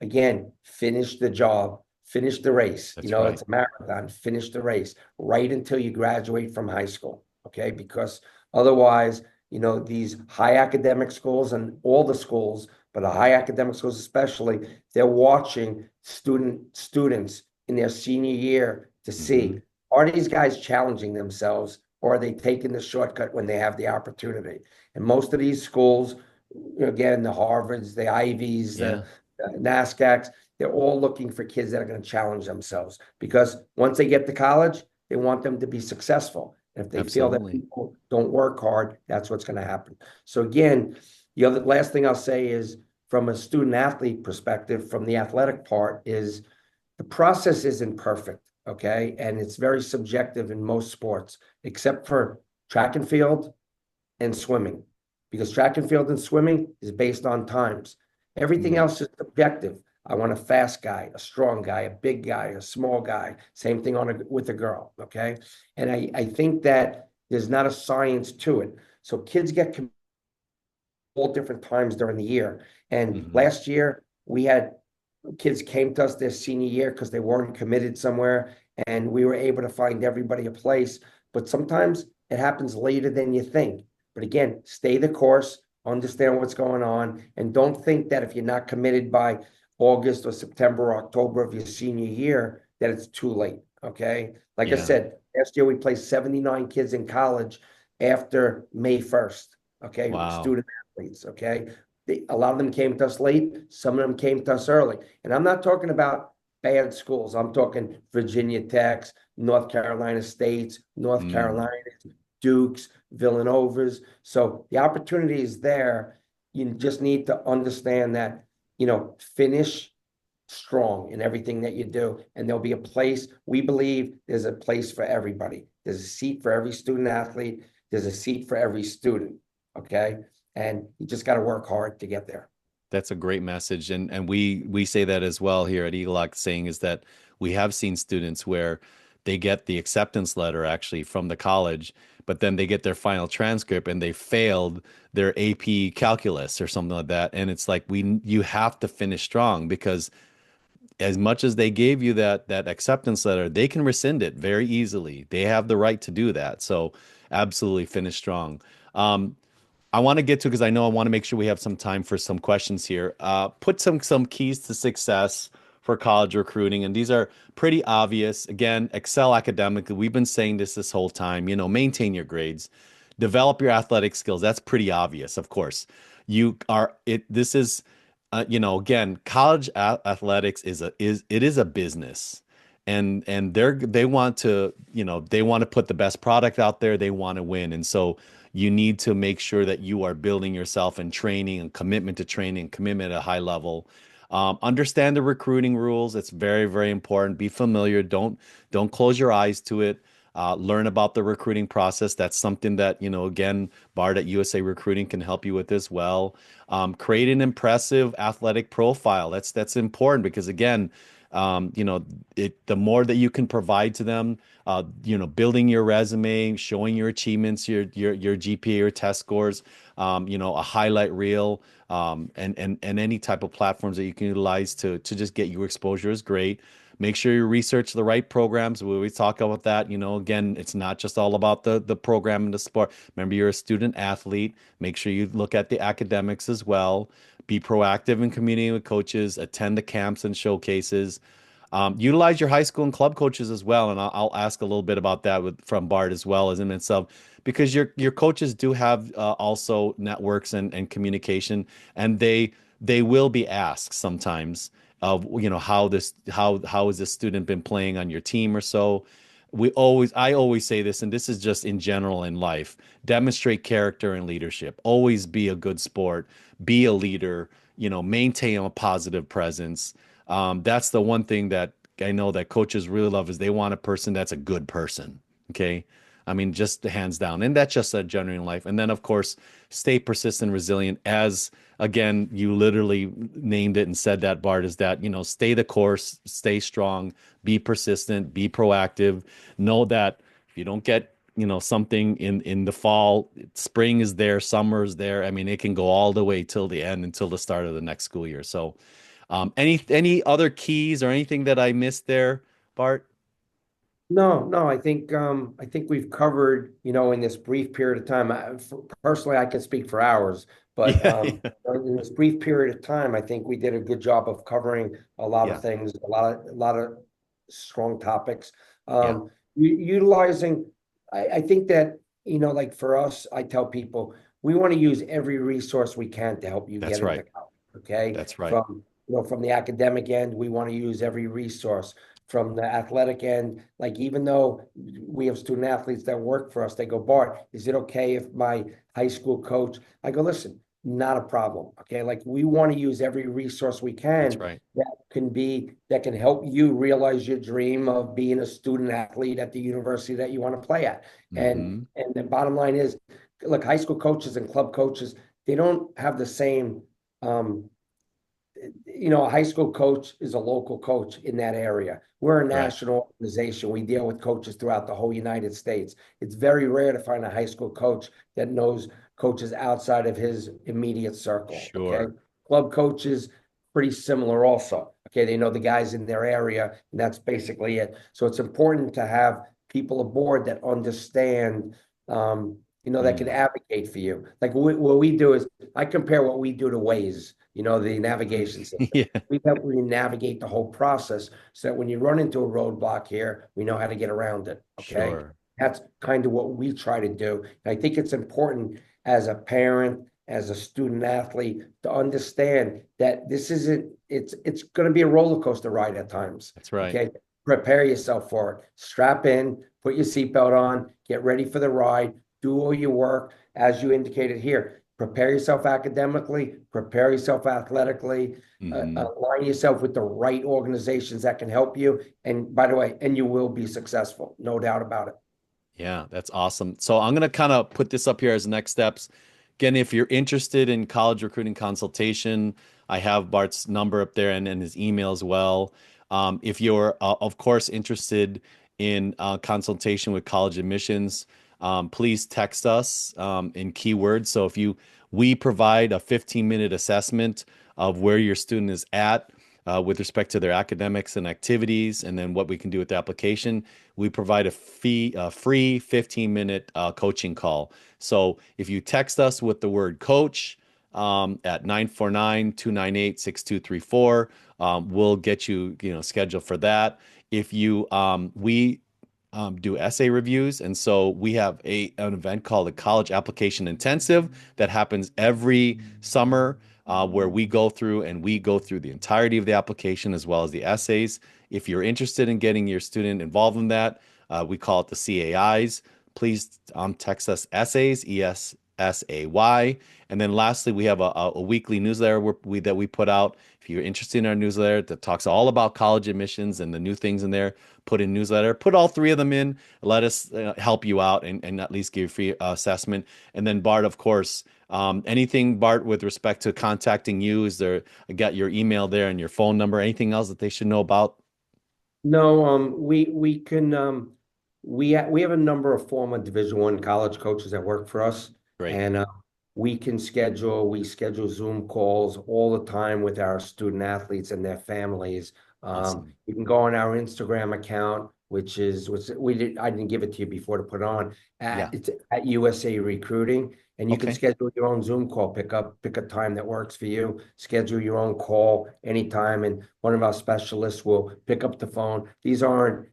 again, finish the job, finish the race. That's right. It's a marathon, finish the race right until you graduate from high school. Okay. Because otherwise, these high academic schools and all the schools, but the high academic schools especially, they're watching students in their senior year to Hmm. see, are these guys challenging themselves or are they taking the shortcut when they have the opportunity? And most of these schools, again, the Harvards, the Ivies, Yeah, the NASCACs, they're all looking for kids that are going to challenge themselves because once they get to college, they want them to be successful. And if they feel that absolutely. people don't work hard, that's what's going to happen. So again, the other last thing I'll say is from a student athlete perspective, from the athletic part, is the process isn't perfect, okay? And it's very subjective in most sports, except for track and field and swimming, because track and field and swimming is based on times. Everything Mm, else is subjective. I want a fast guy, a strong guy, a big guy, a small guy. Same thing with a girl, okay? And I think that there's not a science to it. So kids get all different times during the year. And hmm. last year we had kids came to us their senior year because they weren't committed somewhere, and we were able to find everybody a place. But sometimes it happens later than you think. But again, stay the course, understand what's going on, and don't think that if you're not committed by August or September or October of your senior year, that it's too late. Okay. Like I Yeah. said, last year we placed 79 kids in college after May 1st. Okay. Wow. Student athletes. Okay. A lot of them came to us late, some of them came to us early. And I'm not talking about bad schools. I'm talking Virginia Techs, North Carolina States, North Mm, Carolina, Dukes, Villanovas. So the opportunity is there. You just need to understand that, finish strong in everything that you do. And there'll be a place, we believe there's a place for everybody. There's a seat for every student athlete. There's a seat for every student. Okay. And you just got to work hard to get there. that's a great message. And we say that as well here at ELOC, saying is that we have seen students where they get the acceptance letter actually from the college, but then they get their final transcript and they failed their AP calculus or something like that. And it's like you have to finish strong because as much as they gave you that acceptance letter, they can rescind it very easily. They have the right to do that. So absolutely finish strong. I want to get to because I know I want to make sure we have some time for some questions here. Put some keys to success for college recruiting, and these are pretty obvious. Again, excel academically. We've been saying this whole time. Maintain your grades, develop your athletic skills. That's pretty obvious, of course. You are it. This is, again, college athletics is a business. And they want to they want to put the best product out there. They want to win, and so you need to make sure that you are building yourself and training and commitment to training, commitment at a high level. Understand the recruiting rules. It's very, very important. Be familiar. Don't close your eyes to it. Learn about the recruiting process. That's something that, again, Bart at USA Recruiting can help you with as well. Create an impressive athletic profile. That's important because again, the more that you can provide to them, building your resume, showing your achievements, your GPA, your test scores, a highlight reel, and any type of platforms that you can utilize to just get you exposure is great. Make sure you research the right programs. We always talk about that. Again, it's not just all about the program and the sport. Remember, you're a student athlete. Make sure you look at the academics as well. Be proactive in communicating with coaches. Attend the camps and showcases. Utilize your high school and club coaches as well, and I'll ask a little bit about that from Bart as well as in itself, because your coaches do have also networks and communication, and they will be asked sometimes of how has this student been playing on your team or so. I always say this, and this is just in general in life: demonstrate character and leadership. Always be a good sport, be a leader. Maintain a positive presence. That's the one thing that I know that coaches really love is they want a person that's a good person. Okay. I mean, just hands down. And that's just a genuine life. And then, of course, stay persistent, resilient. As again, you literally named it and said that, Bart, is that, stay the course, stay strong, be persistent, be proactive. Know that if you don't get, something in the fall, spring is there, summer is there. I mean, it can go all the way till the end, until the start of the next school year. So, any other keys or anything that I missed there, Bart? No, no, I think we've covered, in this brief period of time. Personally, I can speak for hours, but Yeah, yeah, in this brief period of time, I think we did a good job of covering a lot of yeah, things, a lot of strong topics. yeah. Utilizing, I think that, like for us, I tell people we want to use every resource we can to help you get That's into right. college. Okay, That's right. from the academic end, we want to use every resource from the athletic end. Like, even though we have student athletes that work for us, they go, Bart, is it okay if my high school coach? I go, listen, not a problem. Okay. Like, we want to use every resource we That's can right. that can help you realize your dream of being a student athlete at the university that you want to play at. Hmm. And the bottom line is, look, high school coaches and club coaches, they don't have the same um, a high school coach is a local coach in that area. We're a Right. national organization. We deal with coaches throughout the whole United States. It's very rare to find a high school coach that knows coaches outside of his immediate circle. Okay. Sure. Club coaches, pretty similar also. Okay. They know the guys in their area, and that's basically it. So it's important to have people aboard that understand, that can Mm. advocate for you. Like, what we do is I compare what we do to Waze, the navigation system. Yeah, We help you navigate the whole process so that when you run into a roadblock here, we know how to get around it. Okay. sure. That's kind of what we try to do. And I think it's important as a parent, as a student athlete, to understand that this isn't, it's going to be a roller coaster ride at times. That's right. Okay. Prepare yourself for it. Strap in, put your seatbelt on, get ready for the ride, do all your work, as you indicated here. Prepare yourself academically, prepare yourself athletically, Hmm. align yourself with the right organizations that can help you. And by the way, and you will be successful, no doubt about it. Yeah, that's awesome. So I'm gonna kind of put this up here as next steps. Again, if you're interested in college recruiting consultation, I have Bart's number up there and his email as well. If you're, of course, interested in consultation with college admissions, please text us in keywords. So we provide a 15-minute assessment of where your student is at with respect to their academics and activities, and then what we can do with the application. We provide a free 15-minute coaching call. So if you text us with the word coach at 949-298-6234, we'll get you, scheduled for that. If you we do essay reviews, and so we have an event called the College Application Intensive that happens every summer, where we go through the entirety of the application as well as the essays. If you're interested in getting your student involved in that, we call it the CAIs. Please text us essays, ESSAY. And then lastly, we have a weekly newsletter that we put out. If you're interested in our newsletter that talks all about college admissions and the new things in there, put in newsletter, put all three of them in. Let us help you out and at least give you a free assessment. And then Bart, of course, anything, Bart, with respect to contacting you, I got your email there and your phone number. Anything else that they should know about? No, we can we have a number of former Division I college coaches that work for us, Great. and we schedule Zoom calls all the time with our student athletes and their families. Awesome. You can go on our Instagram account, which I didn't give it to you before to put on, Yeah. it's at USA Recruiting. And you can Okay. schedule your own Zoom call, pick a time that works for you, schedule your own call anytime, and one of our specialists will pick up the phone. These are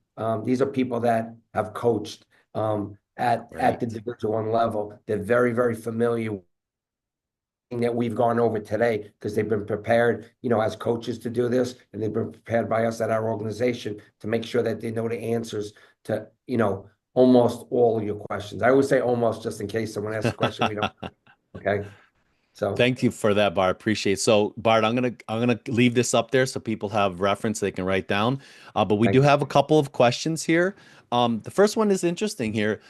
people that have coached at the Great. Division I level. They're very, very familiar that we've gone over today because they've been prepared, as coaches to do this, and they've been prepared by us at our organization to make sure that they know the answers to, almost all of your questions. I always say almost just in case someone asks a question we don't. Okay. So Thank you for that, Bart. Appreciate it. So, Bart, I'm gonna leave this up there so people have reference they can write down. But we do thank you. have a couple of questions here. The first one is interesting here.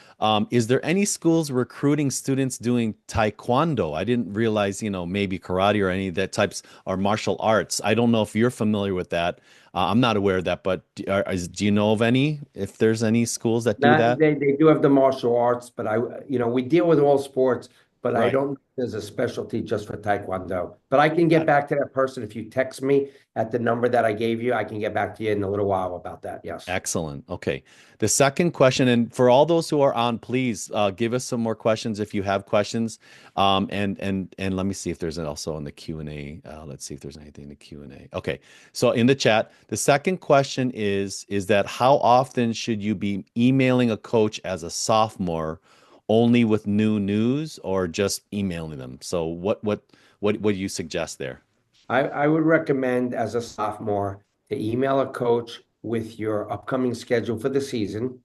Is there any schools recruiting students doing taekwondo? I didn't realize, maybe karate or any of that types or martial arts. I don't know if you're familiar with that. I'm not aware of that, but do you know of any? If there's any schools that do Not that? they do have the martial arts, but we deal with all sports. but I Right. don't know if there's a specialty just for Taekwondo. But I can get Got it. back to that person if you text me at the number that I gave you. I can get back to you in a little while about that. Yes. Excellent. Okay. The second question, and for all those who are on, please give us some more questions if you have questions. And let me see if there's also in the Q&A. Let's see if there's anything in the Q&A. Okay. So in the chat, the second question is that how often should you be emailing a coach as a sophomore, only with new news or just emailing them? So what do you suggest there? I would recommend as a sophomore to email a coach with your upcoming schedule for the season.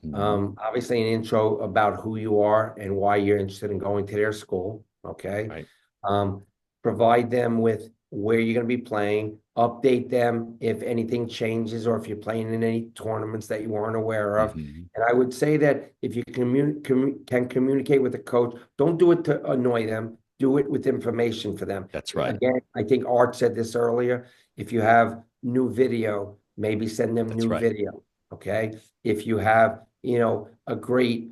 Mhm. Obviously, an intro about who you are and why you're interested in going to their school. Okay. Right. Um, Provide them with where you're going to be playing, update them if anything changes or if you're playing in any tournaments that you weren't aware of. Mhm. And I would say that if you can communicate with the coach, don't do it to annoy them. Do it with information for them. That's right. Again, I think Art said this earlier. If you have new video, maybe send them That's new right. video. Okay. If you have, a great,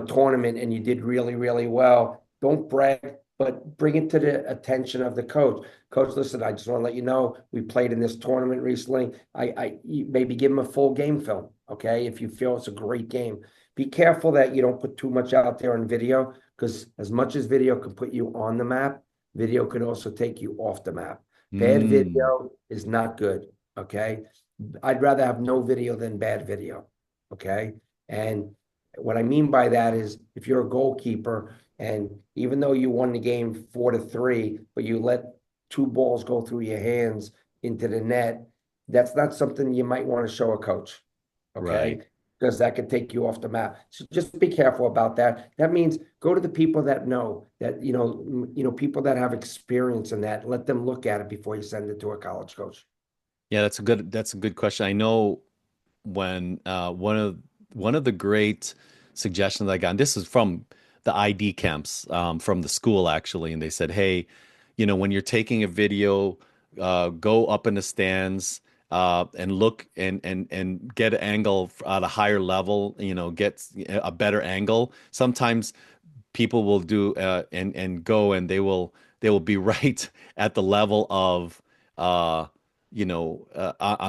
tournament and you did really, really well, don't brag, but bring it to the attention of the coach. Coach, listen, I just want to let you know we played in this tournament recently. You maybe give them a full game film, okay? If you feel it's a great game, be careful that you don't put too much out there on video because as much as video can put you on the map, video could also take you off the map. Bad Mm, video is not good, okay? I'd rather have no video than bad video, okay? And what I mean by that is if you're a goalkeeper and even though you won the game 4-3, but you let two balls go through your hands into the net, that's not something you might want to show a coach. right. Okay. Because that could take you off the map. So just be careful about that. That means go to the people that know that, people that have experience in that. Let them look at it before you send it to a college coach. Yeah, that's a good question. I know when one of the great suggestions I got, and this is from the ID camps from the school actually, and they said, hey, when you're taking a video, go up in the stands and look and get an angle at a higher level, get a better angle. Sometimes people will do and go and they will be right at the level of on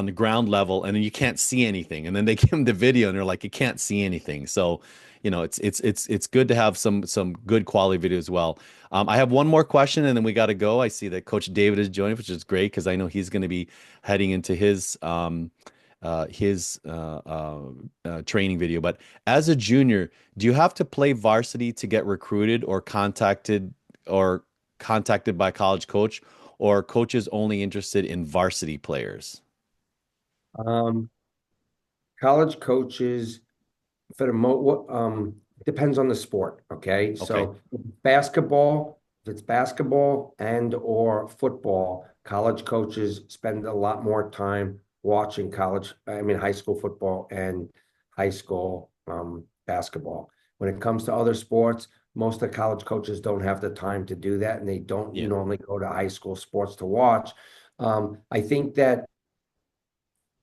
the ground level, and then you can't see anything, and then they give them the video and they're like you can't see anything. So it's good to have some good quality video as well. I have one more question and then we got to go. I see that Coach David is joining, which is great because I know he's going to be heading into his training video. But as a junior, do you have to play varsity to get recruited or contacted by a college coach, or are coaches only interested in varsity players? Um, College coaches for the depends on the sport. Okay. Okay. So basketball, if it's basketball and or football, college coaches spend a lot more time watching high school football and high school basketball. When it comes to other sports, most of the college coaches don't have the time to do that, and they don't Yeah. normally go to high school sports to watch. I think that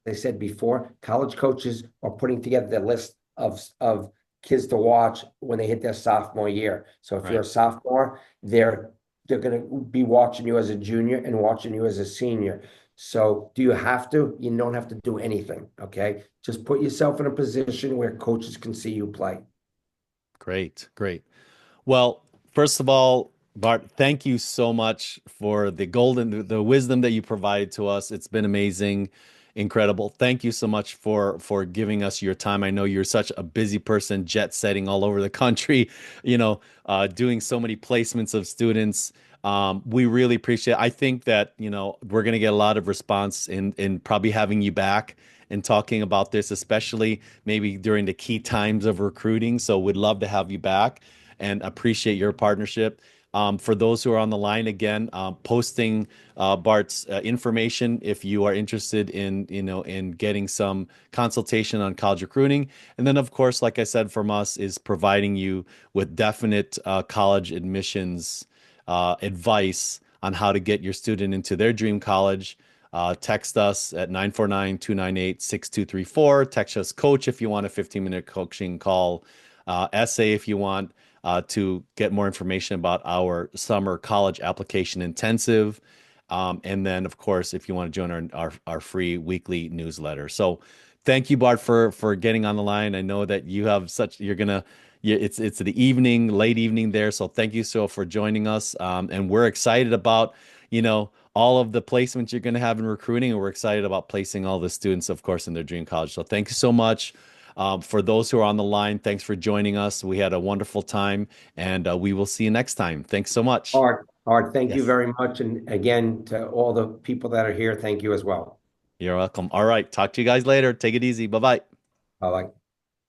they said before, college coaches are putting together the list of kids to watch when they hit their sophomore year. So if you're Right. a sophomore, they're going to be watching you as a junior and watching you as a senior. So do you have to? You don't have to do anything. Okay. Just put yourself in a position where coaches can see you play. Great. Great. Well, first of all, Bart, thank you so much for the wisdom that you provided to us. It's been amazing, incredible. Thank you so much for giving us your time. I know you're such a busy person, jet setting all over the country, doing so many placements of students. We really appreciate it. I think that, we're going to get a lot of response in probably having you back and talking about this, especially maybe during the key times of recruiting. So we'd love to have you back and appreciate your partnership. For those who are on the line again, posting Bart's information if you are interested in getting some consultation on college recruiting. And then, of course, like I said, from us is providing you with definite college admissions advice on how to get your student into their dream college. Text us at 949-298-6234. Text us coach if you want a 15-minute coaching call. Essay if you want. to get more information about our summer college application intensive. And then, of course, if you want to join our free weekly newsletter. So thank you, Bart, for getting on the line. I know that you have such you're gonna yeah, it's the evening, late evening there. So thank you so for joining us. And we're excited about, all of the placements you're going to have in recruiting, and we're excited about placing all the students, of course, in their dream college. So thank you so much. For those who are on the line, thanks for joining us. We had a wonderful time, and we will see you next time. Thanks so much. Art, thank you Yes, very much. And again, to all the people that are here, thank you as well. you're welcome. All right, talk to you guys later. Take it easy. Bye bye. Bye.